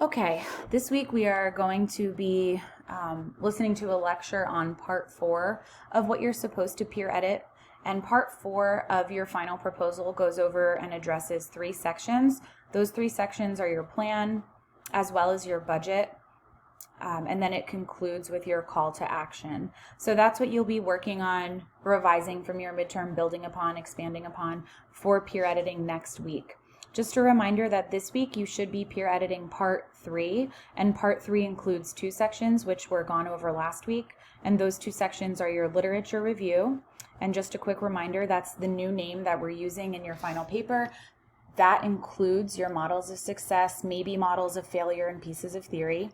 Okay, this week we are going to be listening to a lecture on part 4 of what you're supposed to peer edit. And part 4 of your final proposal goes over and addresses 3 sections. Those 3 sections are your plan as well as your budget. And then it concludes with your call to action. So that's what you'll be working on, revising from your midterm, building upon, expanding upon for peer editing next week. Just a reminder that this week you should be peer editing part 3, and part 3 includes 2 sections which were gone over last week, and those 2 sections are your literature review. And just a quick reminder, that's the new name that we're using in your final paper. That includes your models of success, maybe models of failure, and pieces of theory,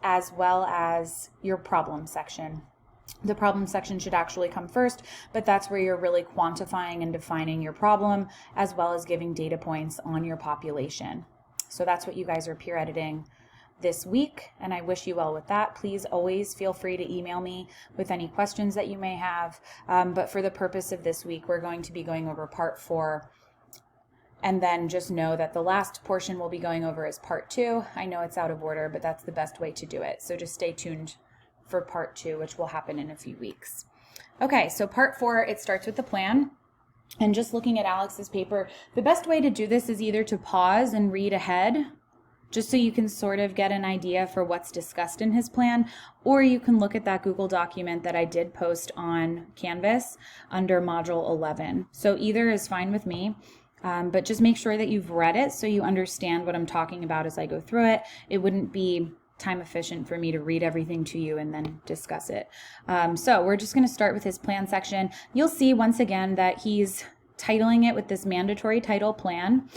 as well as your problem section. The problem section should actually come first, but that's where you're really quantifying and defining your problem, as well as giving data points on your population. So that's what you guys are peer editing this week, and I wish you well with that. Please always feel free to email me with any questions that you may have, but for the purpose of this week, we're going to be going over part 4. And then just know that the last portion we'll be going over is part 2. I know it's out of order, but that's the best way to do it. So just stay tuned for part 2, which will happen in a few weeks. Okay, so part 4, it starts with the plan. And just looking at Alex's paper, the best way to do this is either to pause and read ahead, just so you can sort of get an idea for what's discussed in his plan, or you can look at that Google document that I did post on Canvas under Module 11. So either is fine with me. But just make sure that you've read it so you understand what I'm talking about as I go through it. It wouldn't be time efficient for me to read everything to you and then discuss it. So we're just going to start with his plan section. You'll see once again that he's titling it with this mandatory title plan.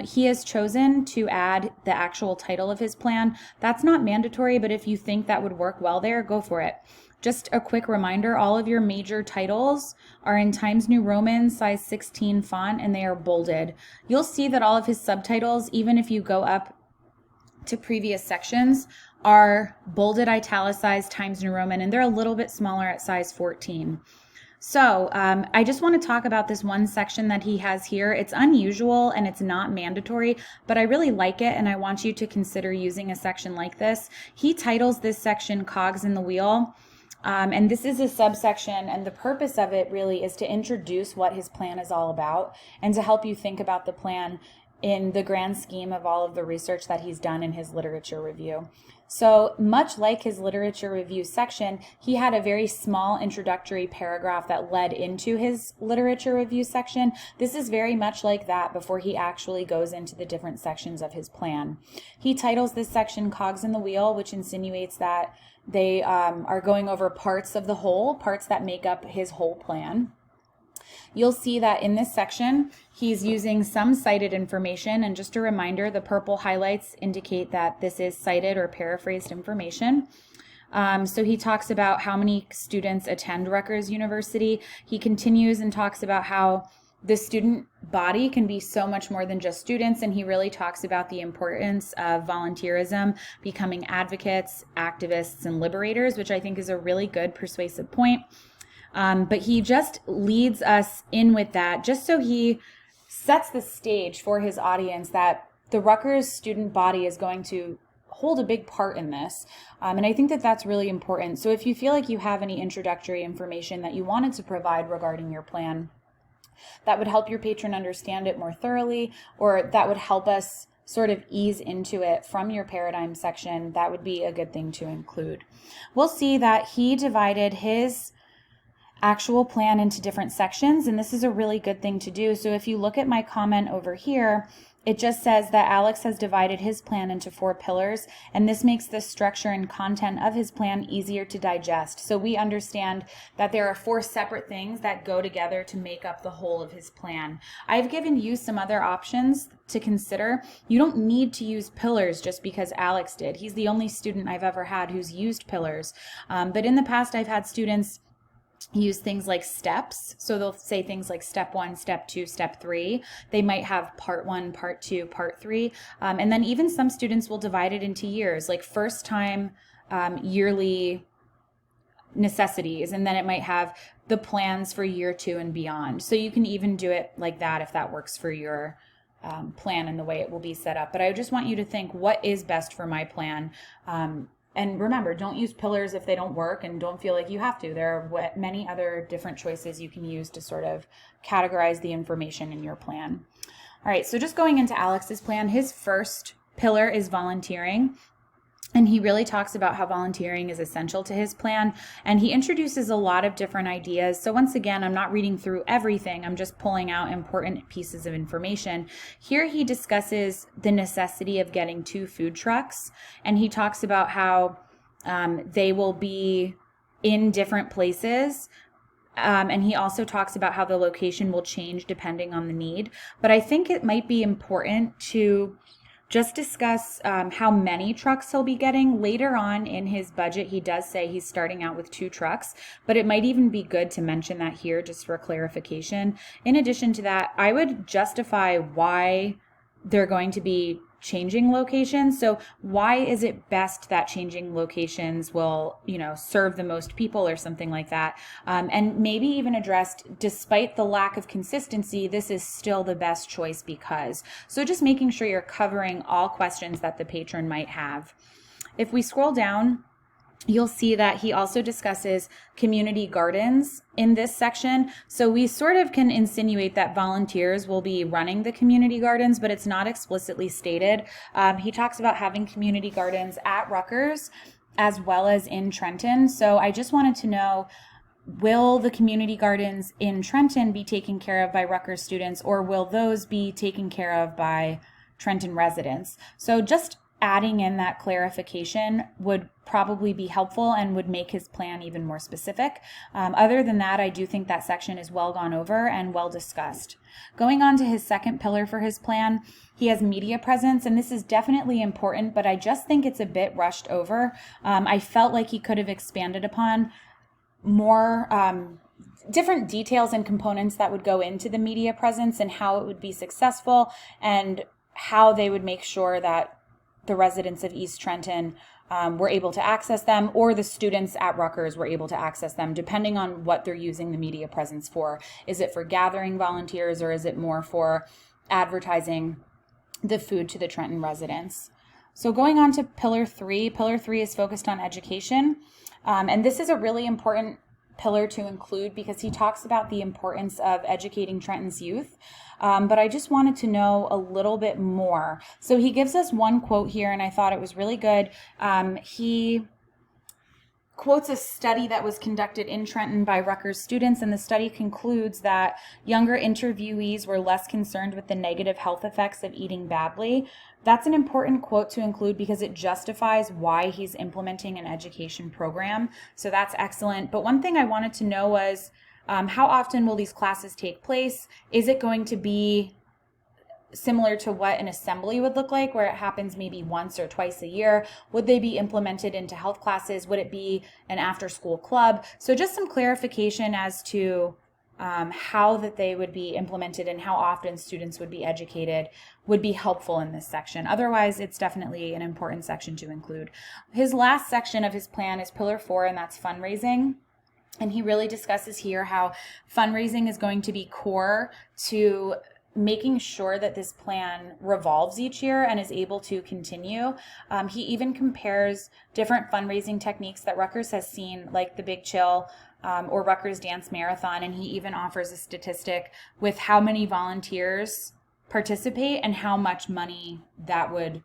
He has chosen to add the actual title of his plan. That's not mandatory, but if you think that would work well there, go for it. Just a quick reminder, all of your major titles are in Times New Roman size 16 font, and they are bolded. You'll see that all of his subtitles, even if you go up to previous sections, are bolded, italicized Times New Roman, and they're a little bit smaller at size 14. So I just want to talk about this one section that he has here. It's unusual and it's not mandatory, but I really like it, and I want you to consider using a section like this. He titles this section Cogs in the Wheel. And this is a subsection, and the purpose of it really is to introduce what his plan is all about and to help you think about the plan in the grand scheme of all of the research that he's done in his literature review. So much like his literature review section, he had a very small introductory paragraph that led into his literature review section. This is very much like that before he actually goes into the different sections of his plan. He titles this section Cogs in the Wheel, which insinuates that they are going over parts of the whole, parts that make up his whole plan. You'll see that in this section, he's using some cited information, and just a reminder, the purple highlights indicate that this is cited or paraphrased information. So he talks about how many students attend Rutgers University. He continues and talks about how the student body can be so much more than just students, and he really talks about the importance of volunteerism, becoming advocates, activists, and liberators, which I think is a really good persuasive point. But he just leads us in with that, just so he sets the stage for his audience that the Rutgers student body is going to hold a big part in this. And I think that that's really important. So if you feel like you have any introductory information that you wanted to provide regarding your plan, that would help your patron understand it more thoroughly, or that would help us sort of ease into it from your paradigm section, that would be a good thing to include. We'll see that he divided his actual plan into different sections, and this is a really good thing to do. So if you look at my comment over here, it just says that Alex has divided his plan into 4 pillars, and this makes the structure and content of his plan easier to digest. So we understand that there are 4 separate things that go together to make up the whole of his plan. I've given you some other options to consider. You don't need to use pillars just because Alex did. He's the only student I've ever had who's used pillars. But in the past, I've had students use things like steps. So they'll say things like step 1, step 2, step 3. They might have part 1, part 2, part 3. And then even some students will divide it into years, like first time yearly necessities. And then it might have the plans for year 2 and beyond. So you can even do it like that if that works for your plan and the way it will be set up. But I just want you to think, what is best for my plan? And remember, don't use pillars if they don't work, and don't feel like you have to. There are many other different choices you can use to sort of categorize the information in your plan. All right, so just going into Alex's plan, his first pillar is volunteering. And he really talks about how volunteering is essential to his plan. And he introduces a lot of different ideas. So once again, I'm not reading through everything. I'm just pulling out important pieces of information. Here he discusses the necessity of getting 2 food trucks. And he talks about how they will be in different places. And he also talks about how the location will change depending on the need. But I think it might be important to just discuss how many trucks he'll be getting. Later on in his budget, he does say he's starting out with 2 trucks, but it might even be good to mention that here just for clarification. In addition to that, I would justify why they're going to be changing locations. So why is it best that changing locations will, serve the most people or something like that? And maybe even addressed, despite the lack of consistency, this is still the best choice because. So just making sure you're covering all questions that the patron might have. If we scroll down, you'll see that he also discusses community gardens in this section. So we sort of can insinuate that volunteers will be running the community gardens, but it's not explicitly stated. He talks about having community gardens at Rutgers as well as in Trenton. So I just wanted to know, will the community gardens in Trenton be taken care of by Rutgers students, or will those be taken care of by Trenton residents? So just adding in that clarification would probably be helpful and would make his plan even more specific. Other than that, I do think that section is well gone over and well discussed. Going on to his second pillar for his plan, he has media presence, and this is definitely important, but I just think it's a bit rushed over. I felt like he could have expanded upon more different details and components that would go into the media presence and how it would be successful and how they would make sure that the residents of East Trenton were able to access them, or the students at Rutgers were able to access them, depending on what they're using the media presence for. Is it for gathering volunteers, or is it more for advertising the food to the Trenton residents? So going on to Pillar 3, Pillar 3 is focused on education. And this is a really important pillar to include because he talks about the importance of educating Trenton's youth. But I just wanted to know a little bit more. So he gives us one quote here, and I thought it was really good. He quotes a study that was conducted in Trenton by Rutgers students, and the study concludes that younger interviewees were less concerned with the negative health effects of eating badly. That's an important quote to include because it justifies why he's implementing an education program. So that's excellent. But one thing I wanted to know was, how often will these classes take place? Is it going to be similar to what an assembly would look like, where it happens maybe once or twice a year? Would they be implemented into health classes? Would it be an after-school club? So just some clarification as to how that they would be implemented and how often students would be educated would be helpful in this section. Otherwise, it's definitely an important section to include. His last section of his plan is Pillar 4, and that's fundraising. And he really discusses here how fundraising is going to be core to making sure that this plan revolves each year and is able to continue. He even compares different fundraising techniques that Rutgers has seen, like the Big Chill or Rutgers Dance Marathon, and he even offers a statistic with how many volunteers participate and how much money that would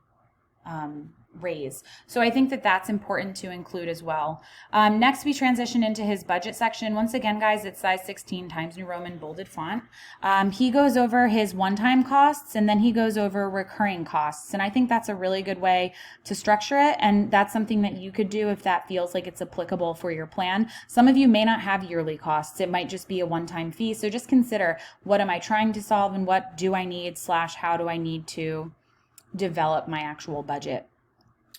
raise. So I think that that's important to include as well. Next, we transition into his budget section. Once again, guys, it's size 16 Times New Roman bolded font. He goes over his one-time costs, and then he goes over recurring costs. And I think that's a really good way to structure it. And that's something that you could do if that feels like it's applicable for your plan. Some of you may not have yearly costs. It might just be a one-time fee. So just consider, what am I trying to solve, and what do I need / how do I need to develop my actual budget?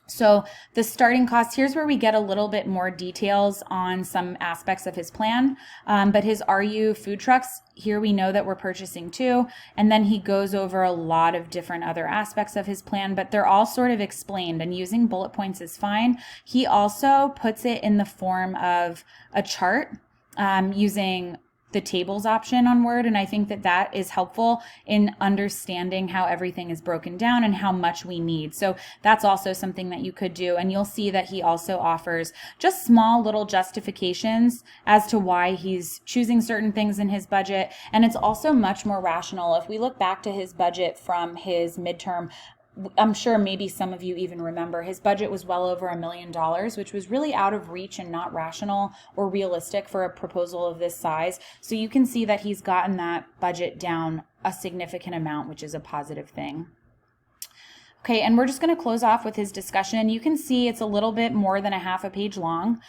So the starting cost, here's where we get a little bit more details on some aspects of his plan. But his RU food trucks, here we know that we're purchasing 2. And then he goes over a lot of different other aspects of his plan, but they're all sort of explained, and using bullet points is fine. He also puts it in the form of a chart using the tables option on Word, and I think that that is helpful in understanding how everything is broken down and how much we need. So that's also something that you could do, and you'll see that he also offers just small little justifications as to why he's choosing certain things in his budget, and it's also much more rational. If we look back to his budget from his midterm, I'm sure maybe some of you even remember his budget was well over $1 million, which was really out of reach and not rational or realistic for a proposal of this size. So you can see that he's gotten that budget down a significant amount, which is a positive thing. Okay, and we're just going to close off with his discussion. You can see it's a little bit more than a half a page long.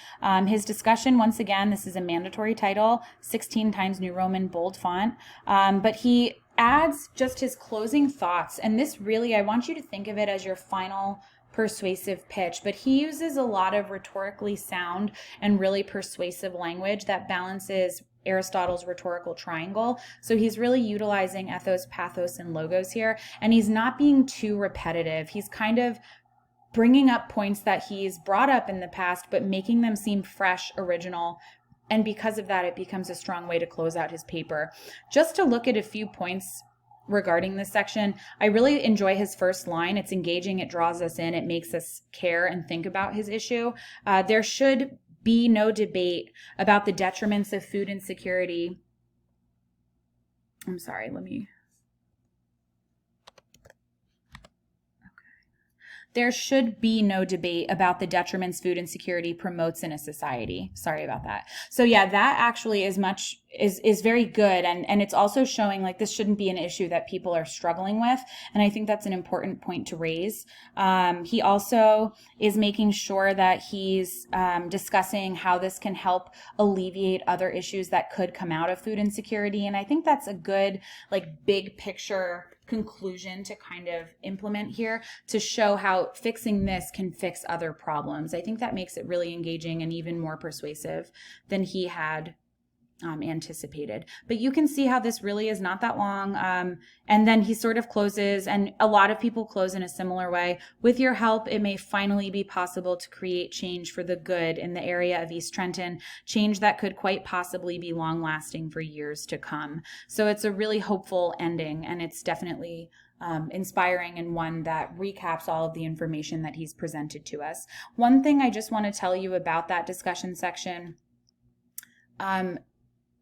His discussion, once again, this is a mandatory title, 16 times New Roman bold font, but he adds just his closing thoughts, and this really, I want you to think of it as your final persuasive pitch, but he uses a lot of rhetorically sound and really persuasive language that balances Aristotle's rhetorical triangle. So he's really utilizing ethos, pathos, and logos here, and he's not being too repetitive. He's kind of bringing up points that he's brought up in the past, but making them seem fresh, original, and because of that, it becomes a strong way to close out his paper. Just to look at a few points regarding this section, I really enjoy his first line. It's engaging, it draws us in, it makes us care and think about his issue. There should be no debate about the detriments of food insecurity. I'm sorry, There should be no debate about the detriments food insecurity promotes in a society. Sorry about that. So yeah, that actually is very good. And it's also showing like this shouldn't be an issue that people are struggling with. And I think that's an important point to raise. He also is making sure that he's discussing how this can help alleviate other issues that could come out of food insecurity. And I think that's a good like big picture conclusion to kind of implement here to show how fixing this can fix other problems. I think that makes it really engaging and even more persuasive than he had anticipated. But you can see how this really is not that long. And then he sort of closes, and a lot of people close in a similar way. With your help, it may finally be possible to create change for the good in the area of East Trenton, change that could quite possibly be long lasting for years to come. So it's a really hopeful ending, and it's definitely inspiring and one that recaps all of the information that he's presented to us. One thing I just want to tell you about that discussion section,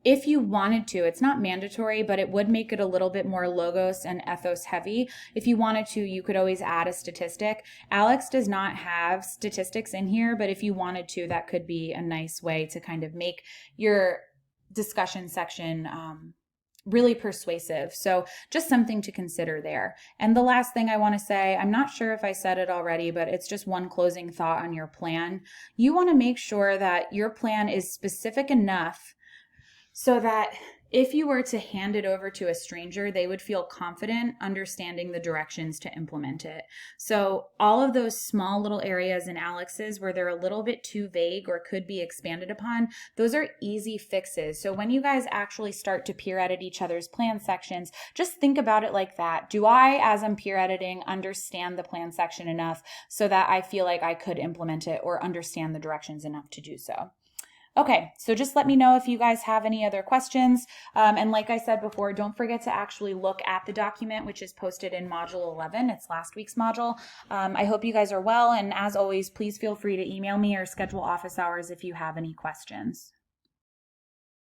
if you wanted to, it's not mandatory, but it would make it a little bit more logos and ethos heavy. If you wanted to, you could always add a statistic. Alex does not have statistics in here, but if you wanted to, that could be a nice way to kind of make your discussion section really persuasive. So just something to consider there. And the last thing I want to say, I'm not sure if I said it already, but it's just one closing thought on your plan. You want to make sure that your plan is specific enough so that if you were to hand it over to a stranger, they would feel confident understanding the directions to implement it. So all of those small little areas in Alex's where they're a little bit too vague or could be expanded upon, those are easy fixes. So when you guys actually start to peer edit each other's plan sections, just think about it like that. Do I, as I'm peer editing, understand the plan section enough so that I feel like I could implement it or understand the directions enough to do so? Okay, so just let me know if you guys have any other questions. And like I said before, don't forget to actually look at the document, which is posted in Module 11. It's last week's module. I hope you guys are well. And as always, please feel free to email me or schedule office hours if you have any questions.